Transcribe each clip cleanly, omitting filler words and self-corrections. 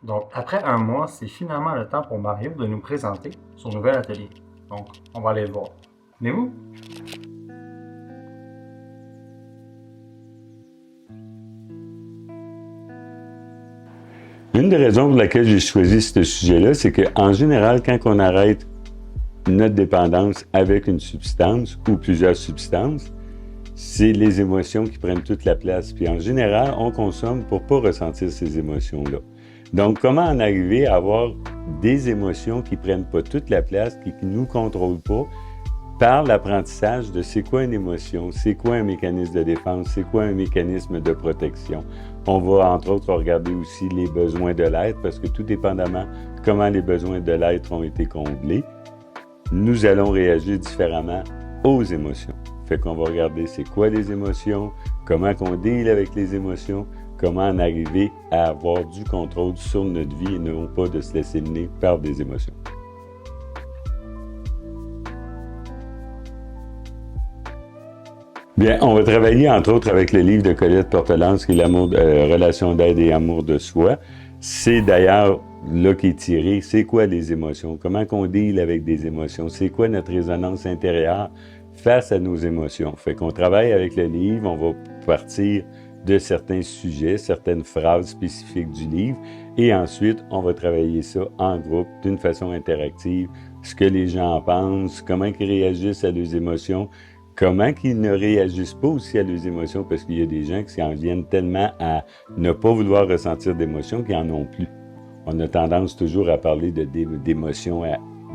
Donc, après un mois, c'est finalement le temps pour Mario de nous présenter son nouvel atelier. Donc, on va aller le voir. Venez-vous? Une des raisons pour laquelle j'ai choisi ce sujet-là, c'est qu'en général, quand on arrête notre dépendance avec une substance ou plusieurs substances, c'est les émotions qui prennent toute la place. Puis en général, on consomme pour ne pas ressentir ces émotions-là. Donc, comment en arriver à avoir des émotions qui ne prennent pas toute la place, qui ne nous contrôlent pas, par l'apprentissage de c'est quoi une émotion, c'est quoi un mécanisme de défense, c'est quoi un mécanisme de protection. On va, entre autres, regarder aussi les besoins de l'être, parce que tout dépendamment comment les besoins de l'être ont été comblés, nous allons réagir différemment aux émotions. Fait qu'on va regarder c'est quoi les émotions, comment qu'on deal avec les émotions, comment en arriver à avoir du contrôle sur notre vie et non pas de se laisser mener par des émotions. Bien, on va travailler entre autres avec le livre de Colette Portelance qui est l'amour, relation d'aide et amour de soi. C'est d'ailleurs là qui est tiré, c'est quoi les émotions, comment qu'on deal avec des émotions, c'est quoi notre résonance intérieure face à nos émotions. Fait qu'on travaille avec le livre, on va partir de certains sujets, certaines phrases spécifiques du livre et ensuite on va travailler ça en groupe d'une façon interactive, ce que les gens en pensent, comment ils réagissent à leurs émotions, comment qu'ils ne réagissent pas aussi à leurs émotions, parce qu'il y a des gens qui en viennent tellement à ne pas vouloir ressentir d'émotions qu'ils n'en ont plus. On a tendance toujours à parler d'émotions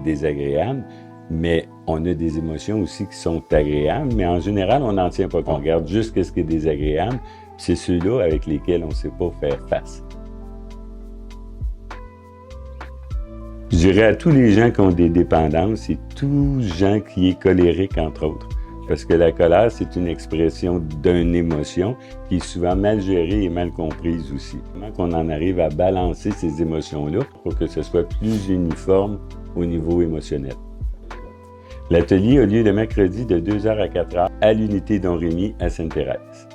désagréables, mais on a des émotions aussi qui sont agréables, mais en général, on n'en tient pas compte. On regarde juste ce qui est désagréable, c'est ceux-là avec lesquels on ne sait pas faire face. Je dirais à tous les gens qui ont des dépendances et tous gens qui est colérique, entre autres. Parce que la colère, c'est une expression d'une émotion qui est souvent mal gérée et mal comprise aussi. Comment qu'on en arrive à balancer ces émotions-là pour que ce soit plus uniforme au niveau émotionnel. L'atelier a lieu le mercredi de 2h à 4h à l'unité Don Rémy à Sainte-Thérèse.